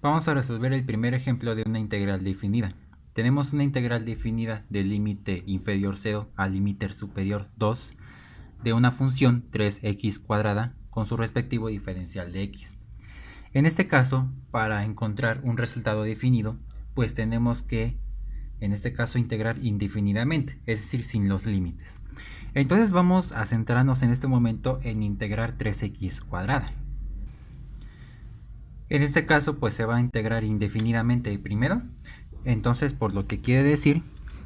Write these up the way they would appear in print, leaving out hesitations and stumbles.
Vamos a resolver el primer ejemplo de una integral definida. Tenemos una integral definida del límite inferior 0 al límite superior 2 de una función 3x cuadrada con su respectivo diferencial de x. En este caso, para encontrar un resultado definido, pues tenemos que, en este caso, integrar indefinidamente, es decir, sin los límites. Entonces vamos a centrarnos en este momento en integrar 3x cuadrada. En este caso, pues se va a integrar indefinidamente primero. Entonces, por lo que quiere decir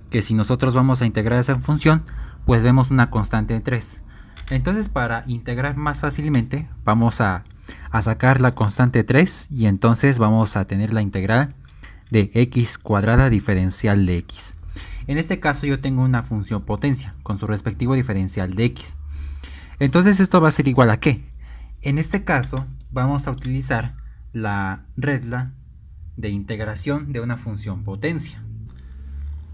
que si nosotros vamos a integrar esa función, pues vemos una constante de 3. Entonces, para integrar más fácilmente, vamos a sacar la constante 3 y entonces vamos a tener la integral de x cuadrada diferencial de x. En este caso yo tengo una función potencia con su respectivo diferencial de x. Entonces esto va a ser igual a ¿qué? En este caso vamos a utilizar la regla de integración de una función potencia.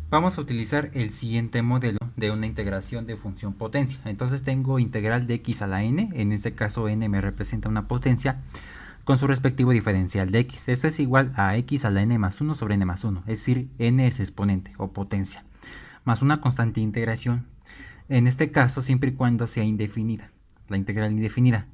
Vamos a utilizar el siguiente modelo de una integración de función potencia. Entonces tengo integral de x a la n, en este caso n me representa una potencia con su respectivo diferencial de x. Esto es igual a x a la n más 1 sobre n más 1, es decir, n es exponente o potencia, más una constante de integración, en este caso siempre y cuando sea indefinida, la integral indefinida.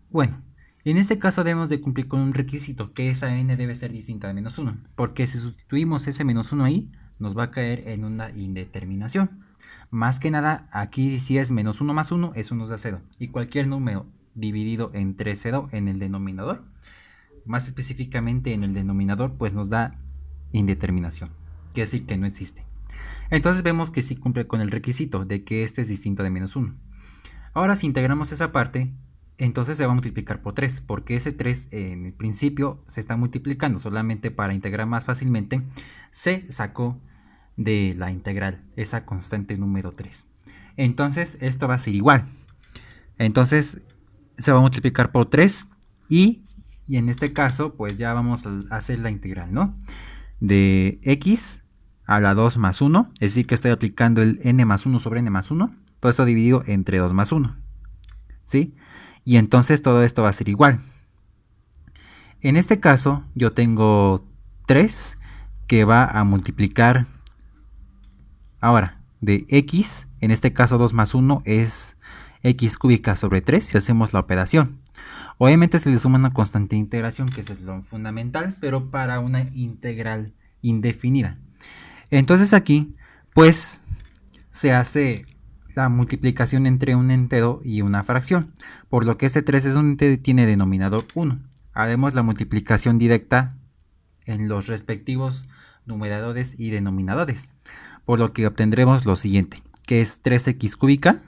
Bueno, en este caso debemos de cumplir con un requisito, que esa n debe ser distinta de menos 1, porque si sustituimos ese menos 1 ahí, nos va a caer en una indeterminación. Más que nada, aquí si es menos 1 más 1, eso nos da 0, y cualquier número dividido entre 0 en el denominador, más específicamente en el denominador, pues nos da indeterminación, quiere decir que no existe. Entonces vemos que sí cumple con el requisito de que este es distinto de menos 1. Ahora si integramos esa parte, entonces se va a multiplicar por 3, porque ese 3 en el principio se está multiplicando, solamente para integrar más fácilmente se sacó de la integral esa constante número 3. Entonces esto va a ser igual. Entonces se va a multiplicar por 3 y en este caso pues ya vamos a hacer la integral, ¿no? De x a la 2 más 1, es decir que estoy aplicando el n más 1 sobre n más 1, todo esto dividido entre 2 más 1, ¿sí? Y entonces todo esto va a ser igual. En este caso yo tengo 3 que va a multiplicar ahora de x, en este caso 2 más 1 es x cúbica sobre 3 si hacemos la operación. Obviamente se le suma una constante de integración, que eso es lo fundamental, pero para una integral indefinida. Entonces aquí pues se hace la multiplicación entre un entero y una fracción, por lo que este 3 es un entero y tiene denominador 1. Haremos la multiplicación directa en los respectivos numeradores y denominadores, por lo que obtendremos lo siguiente, que es 3x cúbica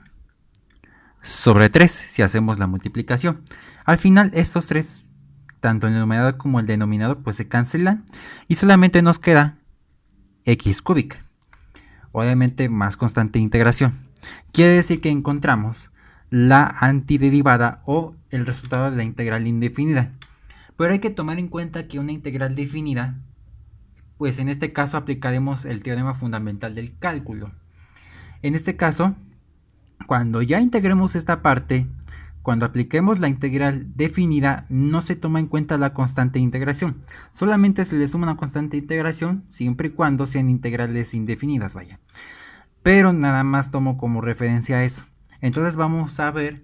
sobre 3 si hacemos la multiplicación. Al final estos 3, tanto el numerador como el denominador, pues se cancelan y solamente nos queda x cúbica, obviamente más constante de integración. Quiere decir que encontramos la antiderivada o el resultado de la integral indefinida. Pero hay que tomar en cuenta que una integral definida, pues en este caso aplicaremos el teorema fundamental del cálculo. En este caso, cuando ya integremos esta parte, cuando apliquemos la integral definida, no se toma en cuenta la constante de integración. Solamente se le suma una constante de integración siempre y cuando sean integrales indefinidas, vaya. Pero nada más tomo como referencia eso. Entonces vamos a ver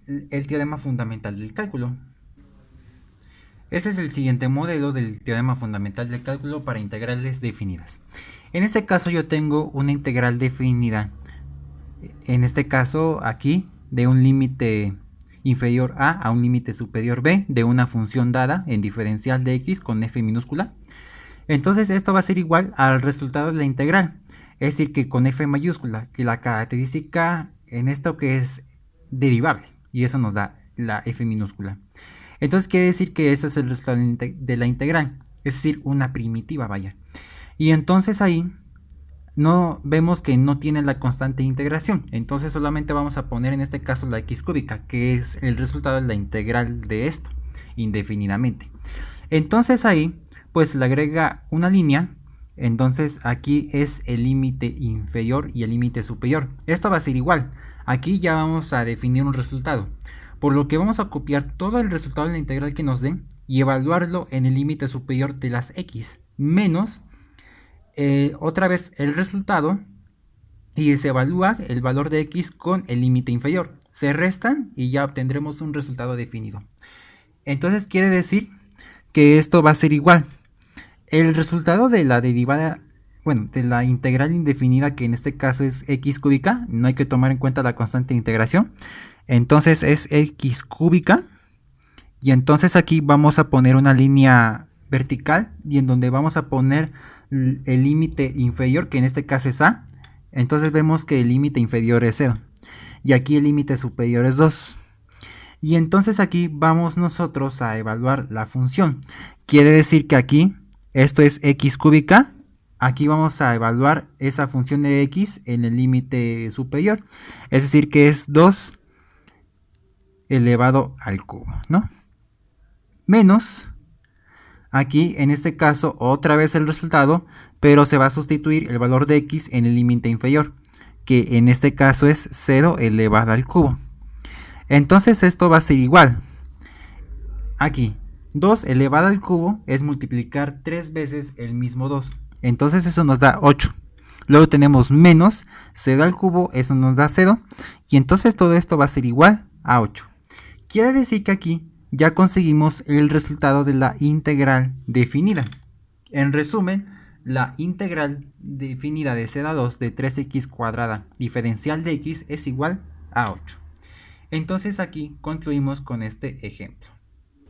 el teorema fundamental del cálculo. Ese es el siguiente modelo del teorema fundamental del cálculo para integrales definidas. En este caso yo tengo una integral definida, en este caso aquí, de un límite inferior a un límite superior b de una función dada en diferencial de x con f minúscula. Entonces esto va a ser igual al resultado de la integral. Es decir, que con f mayúscula, que la característica en esto que es derivable, y eso nos da la f minúscula. Entonces quiere decir que ese es el resultado de la integral, es decir, una primitiva, vaya. Y entonces ahí no vemos que no tiene la constante de integración, entonces solamente vamos a poner en este caso la x cúbica, que es el resultado de la integral de esto, indefinidamente. Entonces ahí pues le agrega una línea. Entonces aquí es el límite inferior y el límite superior. Esto va a ser igual. Aquí ya vamos a definir un resultado. Por lo que vamos a copiar todo el resultado de la integral que nos den y evaluarlo en el límite superior de las x, menos otra vez el resultado, y se evalúa el valor de x con el límite inferior. Se restan y ya obtendremos un resultado definido. Entonces quiere decir que esto va a ser igual. El resultado de la derivada, bueno, de la integral indefinida, que en este caso es x cúbica, no hay que tomar en cuenta la constante de integración. Entonces es x cúbica. Y entonces aquí vamos a poner una línea vertical y en donde vamos a poner el límite inferior, que en este caso es a. Entonces vemos que el límite inferior es 0 y aquí el límite superior es 2. Y entonces aquí vamos nosotros a evaluar la función. Quiere decir que aquí esto es x cúbica. Aquí vamos a evaluar esa función de x en el límite superior. Es decir que es 2 elevado al cubo, ¿no? Menos, aquí en este caso otra vez el resultado, pero se va a sustituir el valor de x en el límite inferior, que en este caso es 0 elevado al cubo. Entonces esto va a ser igual. Aquí, 2 elevado al cubo es multiplicar 3 veces el mismo 2. Entonces eso nos da 8. Luego tenemos menos 0 al cubo, eso nos da 0. Y entonces todo esto va a ser igual a 8. Quiere decir que aquí ya conseguimos el resultado de la integral definida. En resumen, la integral definida de 0 a 2 de 3x cuadrada diferencial de x es igual a 8. Entonces aquí concluimos con este ejemplo.